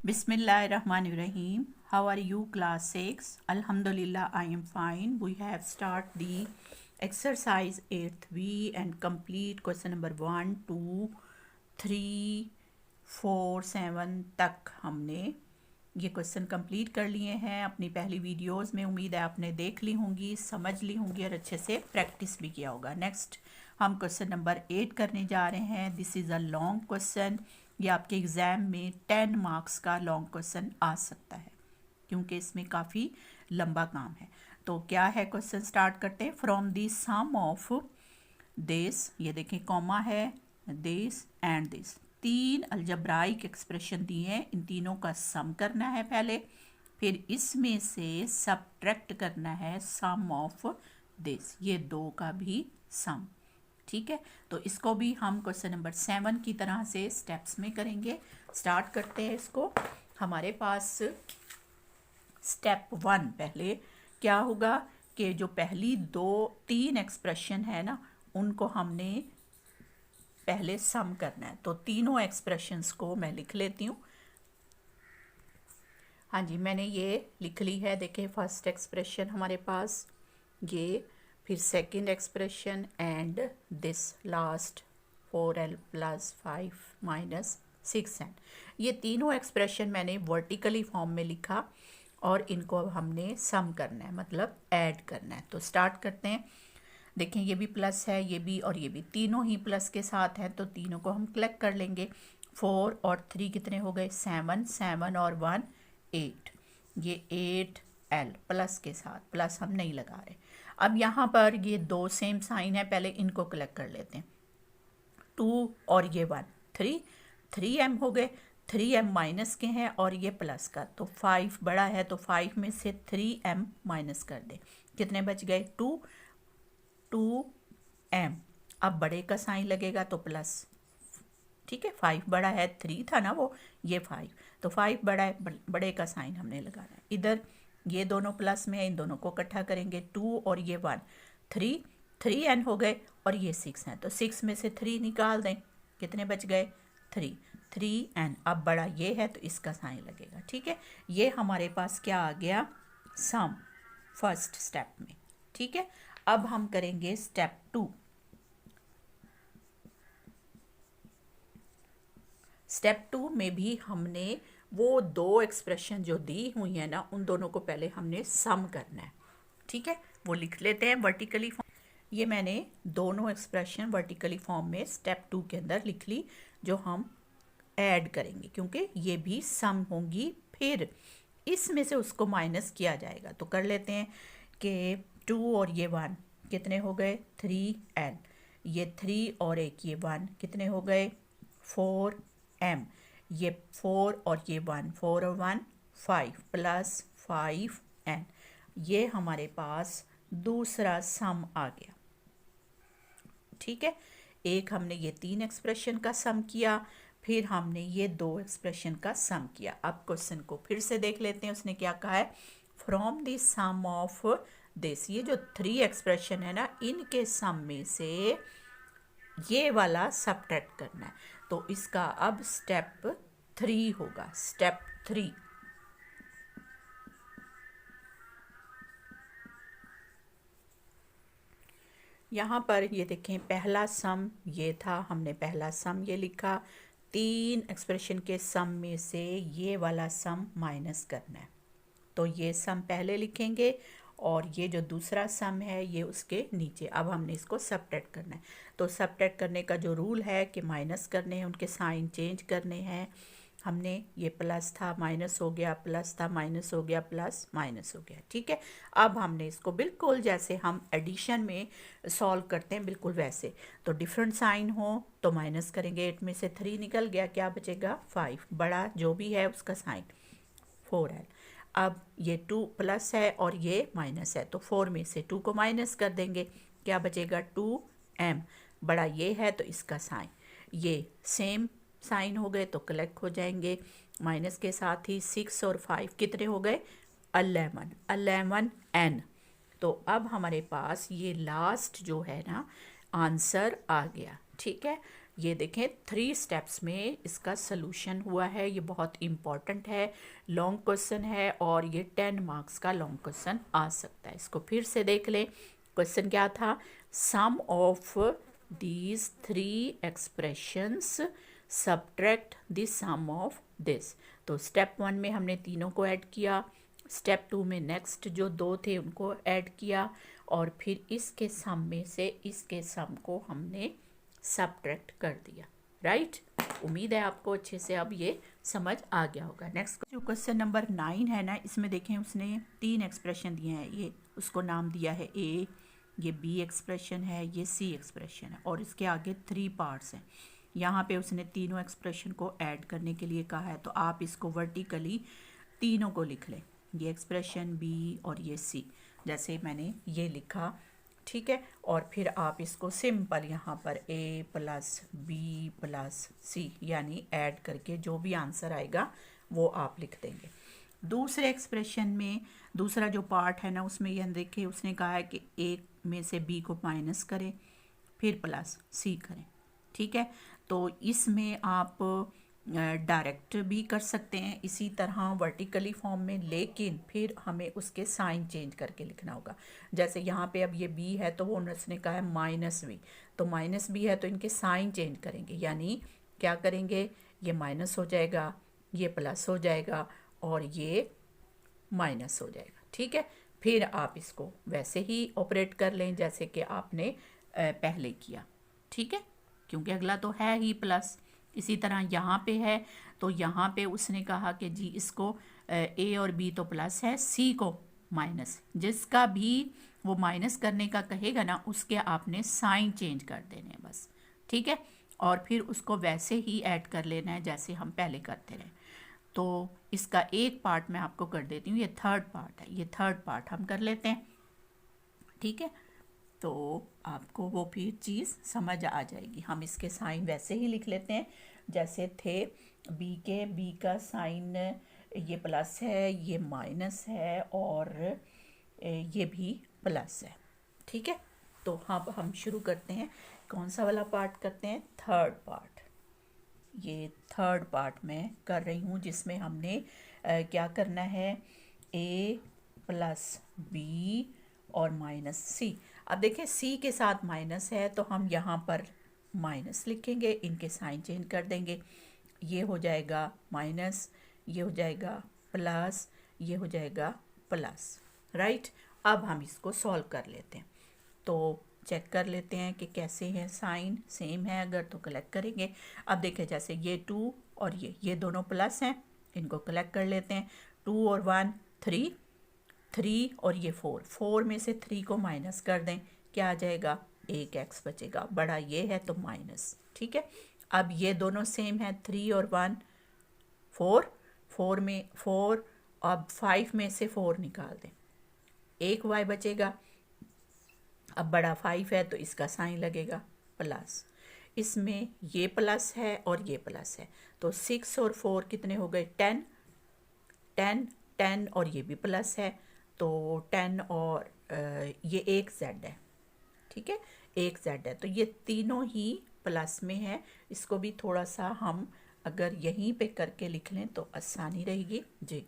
Bismillahirrahmanirrahim. How are you, class 6? Alhamdulillah, I am fine. We have start the exercise 8th B and complete question number 1, 2, 3, 4, 7 तक हमने ये question complete कर लिए हैं अपनी पहली वीडियोस में। उम्मीद है आपने देख ली होंगी, समझ ली होंगी और अच्छे से प्रैक्टिस भी किया होगा। नेक्स्ट हम क्वेश्चन नंबर 8 करने जा रहे हैं। This is a long question. ये आपके एग्ज़ाम में 10 मार्क्स का लॉन्ग क्वेश्चन आ सकता है क्योंकि इसमें काफ़ी लंबा काम है। तो क्या है क्वेश्चन, स्टार्ट करते हैं। From the sum of this, ये देखें कॉमा है, दिस एंड दिस, तीन अलजब्राइक एक्सप्रेशन दिए हैं। इन तीनों का सम करना है पहले, फिर इसमें से सबट्रैक्ट करना है सम ऑफ दिस, ये दो का भी सम। ठीक है, तो इसको भी हम क्वेश्चन नंबर 7 की तरह से स्टेप्स में करेंगे। स्टार्ट करते हैं इसको। हमारे पास स्टेप 1 पहले क्या होगा कि जो पहली तीन एक्सप्रेशन है ना, उनको हमने पहले सम करना है। तो तीनों एक्सप्रेशंस को मैं लिख लेती हूँ। हाँ जी, मैंने ये लिख ली है। देखिए फर्स्ट एक्सप्रेशन हमारे पास ये, फिर second expression and this last 4l + 5 - 6n। ये तीनों एक्सप्रेशन मैंने वर्टिकली फॉर्म में लिखा और इनको अब हमने सम करना है, मतलब ऐड करना है। तो स्टार्ट करते हैं। देखें ये भी प्लस है, ये भी और ये भी, तीनों ही प्लस के साथ हैं, तो तीनों को हम कलेक्ट कर लेंगे। 4 और 3 कितने हो गए? 7, 7 और 1 8। ये 8l प्लस के साथ, प्लस हम नहीं लगा रहे। अब यहाँ पर ये दो सेम साइन है, पहले इनको कलेक्ट कर लेते हैं। 2 और ये 1 3m हो गए। 3m माइनस के हैं और ये प्लस का, तो 5 बड़ा है, तो 5 में से 3m माइनस कर दें। कितने बच गए? 2m। अब बड़े का साइन लगेगा तो प्लस, ठीक है। 5 बड़ा है, 3 था ना वो, ये 5, तो 5 बड़ा है, बड़े का साइन हमने लगाना है। इधर ये दोनों प्लस में है, इन दोनों को इकट्ठा करेंगे। 2 और ये 1 3n हो गए और ये 6 हैं, तो 6 में से 3 निकाल दें। कितने बच गए? 3n। अब बड़ा ये है तो इसका साइन लगेगा, ठीक है। ये हमारे पास क्या आ गया? सम, फर्स्ट स्टेप में, ठीक है। अब हम करेंगे स्टेप 2। स्टेप 2 में भी हमने वो दो एक्सप्रेशन जो दी हुई है ना, उन दोनों को पहले हमने सम करना है, ठीक है। वो लिख लेते हैं वर्टिकली फॉर्म। ये मैंने दोनों एक्सप्रेशन वर्टिकली फॉर्म में स्टेप 2 के अंदर लिख ली, जो हम ऐड करेंगे क्योंकि ये भी सम होंगी। फिर इसमें से उसको माइनस किया जाएगा, तो कर लेते हैं कि 2 और ये 1 कितने हो गए? 3n। ये 3 और एक ये 1 कितने हो गए? 4m। ये 4 और ये 1, 4 और 1 5 + 5n। ये हमारे पास दूसरा सम आ गया, ठीक है। एक हमने ये तीन एक्सप्रेशन का सम किया, फिर हमने ये दो एक्सप्रेशन का सम किया। अब क्वेश्चन को फिर से देख लेते हैं, उसने क्या कहा है? From the sum of this, ये जो 3 एक्सप्रेशन है ना, इनके सम में से ये वाला सबट्रैक्ट करना है। तो इसका अब स्टेप 3 होगा। स्टेप 3, यहाँ पर ये देखें, पहला सम ये था, हमने पहला सम ये लिखा। 3 एक्सप्रेशन के सम में से ये वाला सम माइनस करना है, तो ये सम पहले लिखेंगे और ये जो दूसरा सम है ये उसके नीचे। अब हमने इसको सबट्रैक्ट करना है, तो सबट्रैक्ट करने का जो रूल है कि माइनस करने हैं, उनके साइन चेंज करने हैं। हमने ये प्लस था, माइनस हो गया, प्लस था, माइनस हो गया, प्लस माइनस हो गया, ठीक है। अब हमने इसको बिल्कुल जैसे हम एडिशन में सॉल्व करते हैं, बिल्कुल वैसे। तो डिफरेंट साइन हो तो माइनस करेंगे। 8 में से 3 निकल गया, क्या बचेगा? 5, बड़ा जो भी है उसका साइन 4l। अब ये 2 प्लस है और ये माइनस है, तो 4 में से 2 को माइनस कर देंगे, क्या बचेगा? 2m। बड़ा ये है तो इसका साइन, ये सेम साइन हो गए तो कलेक्ट हो जाएंगे। माइनस के साथ ही 6 और 5 कितने हो गए? 11n। तो अब हमारे पास ये लास्ट जो है ना आंसर आ गया, ठीक है। ये देखें 3 स्टेप्स में इसका सलूशन हुआ है। ये बहुत इम्पॉर्टेंट है, लॉन्ग क्वेश्चन है और ये 10 मार्क्स का लॉन्ग क्वेश्चन आ सकता है। इसको फिर से देख लें। क्वेश्चन क्या था? Sum of these 3 expressions subtract the sum of this. तो स्टेप 1 में हमने तीनों को ऐड किया, स्टेप 2 में नेक्स्ट जो 2 थे उनको ऐड किया और फिर इसके सम में से इसके सम को हमने सब्ट्रैक्ट कर दिया। राइट? उम्मीद है आपको अच्छे से अब ये समझ आ गया होगा। नेक्स्ट जो क्वेश्चन नंबर 9 है ना, इसमें देखें उसने 3 एक्सप्रेशन दिए हैं। ये उसको नाम दिया है ए, ये बी एक्सप्रेशन है, ये सी एक्सप्रेशन है और इसके आगे 3 पार्ट्स हैं। यहाँ पे उसने तीनों एक्सप्रेशन को ऐड करने के लिए कहा है, तो आप इसको वर्टिकली तीनों को लिख लें, ये एक्सप्रेशन बी और ये सी, जैसे मैंने ये लिखा। ठीक है, और फिर आप इसको सिंपल यहाँ पर ए प्लस बी प्लस सी यानी ऐड करके जो भी आंसर आएगा वो आप लिख देंगे। दूसरे एक्सप्रेशन में दूसरा जो पार्ट है ना, उसमें यह देखिए उसने कहा है कि ए में से बी को माइनस करें फिर प्लस सी करें। ठीक है, तो इसमें आप डायरेक्ट भी कर सकते हैं इसी तरह वर्टिकली फॉर्म में, लेकिन फिर हमें उसके साइन चेंज करके लिखना होगा। जैसे यहाँ पे अब ये बी है तो वो उसने कहा है माइनस बी, तो माइनस बी है तो इनके साइन चेंज करेंगे, यानी क्या करेंगे, ये माइनस हो जाएगा, ये प्लस हो जाएगा और ये माइनस हो जाएगा। ठीक है, फिर आप इसको वैसे ही ऑपरेट कर लें जैसे कि आपने पहले किया। ठीक है, क्योंकि अगला तो है ही प्लस। इसी तरह यहाँ पे है तो यहाँ पे उसने कहा कि जी इसको ए और बी तो प्लस है, सी को माइनस, जिसका भी वो माइनस करने का कहेगा ना उसके आपने साइन चेंज कर देने बस। ठीक है, और फिर उसको वैसे ही ऐड कर लेना है जैसे हम पहले करते रहे। तो इसका एक पार्ट मैं आपको कर देती हूँ, ये थर्ड पार्ट है, ये थर्ड पार्ट हम कर लेते हैं। ठीक है, तो आपको वो फिर चीज़ समझ आ जाएगी। हम इसके साइन वैसे ही लिख लेते हैं जैसे थे बी के। बी का साइन ये प्लस है, ये माइनस है और ये भी प्लस है। ठीक है, तो हम शुरू करते हैं। कौन सा वाला पार्ट करते हैं? Third part. ये थर्ड पार्ट मैं कर रही हूँ जिसमें हमने क्या करना है, ए प्लस बी और माइनस सी। अब देखें सी के साथ माइनस है तो हम यहाँ पर माइनस लिखेंगे, इनके साइन चेंज कर देंगे, ये हो जाएगा माइनस, ये हो जाएगा प्लस, ये हो जाएगा प्लस। राइट, अब हम इसको सॉल्व कर लेते हैं। तो चेक कर लेते हैं कि कैसे हैं साइन, सेम है अगर तो कलेक्ट करेंगे। अब देखें जैसे ये 2 और ये दोनों प्लस हैं, इनको कलेक्ट कर लेते हैं। 2 और 1 3, 3 और ये 4, 4 में से 3 को माइनस कर दें, क्या आ जाएगा, एक एक्स बचेगा, बड़ा ये है तो माइनस। ठीक है, अब ये दोनों सेम है, 3 और 1 4, 4 में 4, अब 5 में से 4 निकाल दें, एक वाई बचेगा। अब बड़ा 5 है तो इसका साइन लगेगा प्लस, इसमें ये प्लस है और ये प्लस है, तो 6 और 4 कितने हो गए, 10, 10, 10 और ये भी प्लस है तो 10 और ये एक जेड है। ठीक है, एक जेड है तो ये तीनों ही प्लस में है। इसको भी थोड़ा सा हम अगर यहीं पे करके लिख लें तो आसानी रहेगी जी।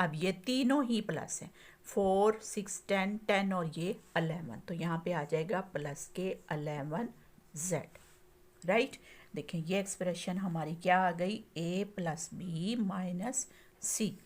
अब ये तीनों ही प्लस हैं, 4, 6, 10, 10 और ये 11, तो यहाँ पे आ जाएगा प्लस के 11 जेड। राइट, देखें ये एक्सप्रेशन हमारी क्या आ गई, ए प्लस बी माइनस सी।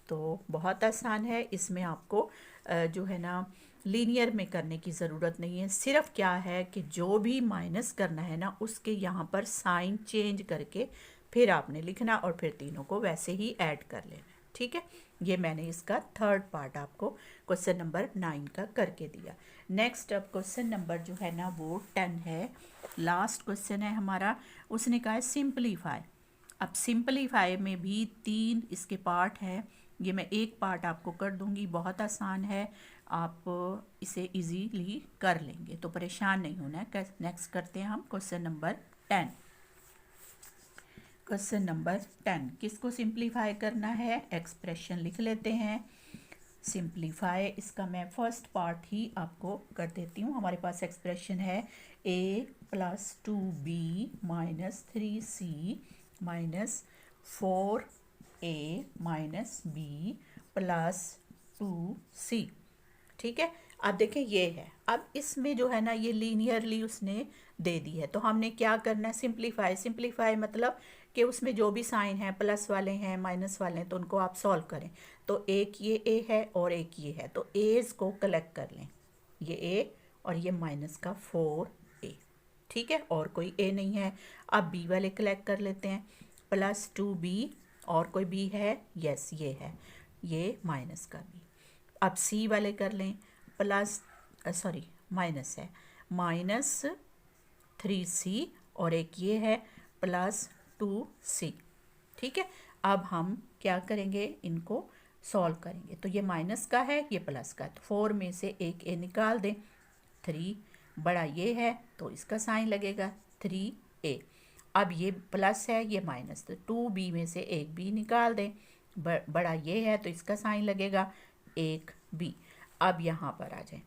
तो बहुत आसान है, इसमें आपको जो है ना लीनियर में करने की ज़रूरत नहीं है। सिर्फ क्या है कि जो भी माइनस करना है ना उसके यहाँ पर साइन चेंज करके फिर आपने लिखना और फिर तीनों को वैसे ही ऐड कर लेना। ठीक है, ये मैंने इसका थर्ड पार्ट आपको क्वेश्चन नंबर 9 का करके दिया। नेक्स्ट अब क्वेश्चन नंबर जो है ना वो 10 है, लास्ट क्वेश्चन है हमारा। उसने कहा है सिंपलीफाई। अब सिंपलीफाई में भी 3 इसके पार्ट है, ये मैं एक पार्ट आपको कर दूंगी, बहुत आसान है, आप इसे इजीली कर लेंगे तो परेशान नहीं होना है। नेक्स्ट करते हैं हम क्वेश्चन नंबर 10। क्वेश्चन नंबर 10 किसको सिंप्लीफाई करना है, एक्सप्रेशन लिख लेते हैं। सिंप्लीफाई, इसका मैं फर्स्ट पार्ट ही आपको कर देती हूँ। हमारे पास एक्सप्रेशन है a + 2b - 3c - 4a - b + 2c। ठीक है, अब देखें ये है। अब इसमें जो है ना ये लीनियरली उसने दे दी है, तो हमने क्या करना है, सिंप्लीफाई। सिंप्लीफाई मतलब कि उसमें जो भी साइन है, प्लस वाले हैं माइनस वाले हैं, तो उनको आप सॉल्व करें। तो एक ये ए है और एक ये है, तो एज को कलेक्ट कर लें, ये ए और ये माइनस का 4a। ठीक है, और कोई ए नहीं है। अब बी वाले कलेक्ट कर लेते हैं, +2b, और कोई बी है, यस ये है, ये माइनस का बी। अब सी वाले कर लें, माइनस है, -3c, और एक ये है +2c। ठीक है, अब हम क्या करेंगे, इनको सॉल्व करेंगे। तो ये माइनस का है, ये प्लस का है, तो 4 में से एक ए निकाल दें। 3 बड़ा ये है तो इसका साइन लगेगा 3a। अब ये प्लस है, ये माइनस, तो 2b में से एक b निकाल दें। बड़ा ये है तो इसका साइन लगेगा 1b। अब यहाँ पर आ जाए,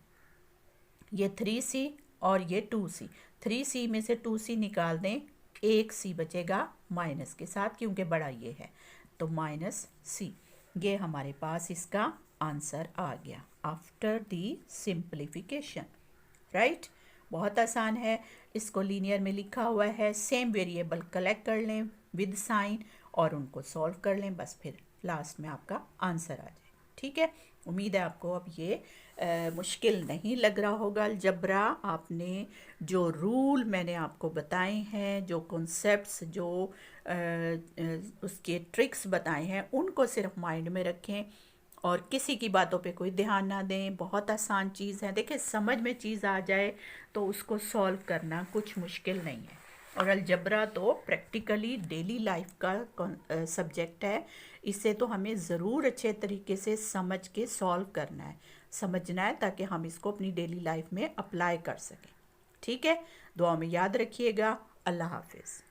ये 3c और ये 2c, 3c में से 2c निकाल दें, 1c बचेगा माइनस के साथ क्योंकि बड़ा ये है, तो -c। ये हमारे पास इसका आंसर आ गया आफ्टर दी सिंप्लीफिकेशन। राइट, बहुत आसान है। इसको लीनियर में लिखा हुआ है, सेम वेरिएबल कलेक्ट कर लें विद साइन और उनको सॉल्व कर लें, बस फिर लास्ट में आपका आंसर आ जाए। ठीक है, उम्मीद है आपको अब ये मुश्किल नहीं लग रहा होगा अलजब्रा। आपने जो रूल मैंने आपको बताए हैं, जो कॉन्सेप्ट्स, जो उसके ट्रिक्स बताए हैं, उनको सिर्फ माइंड में रखें और किसी की बातों पे कोई ध्यान ना दें। बहुत आसान चीज़ है, देखिए समझ में चीज़ आ जाए तो उसको सॉल्व करना कुछ मुश्किल नहीं है। और अलजब्रा तो प्रैक्टिकली डेली लाइफ का सब्जेक्ट है, इसे तो हमें ज़रूर अच्छे तरीके से समझ के सॉल्व करना है, समझना है, ताकि हम इसको अपनी डेली लाइफ में अप्लाई कर सकें। ठीक है, दुआ में याद रखिएगा। अल्लाह हाफिज़।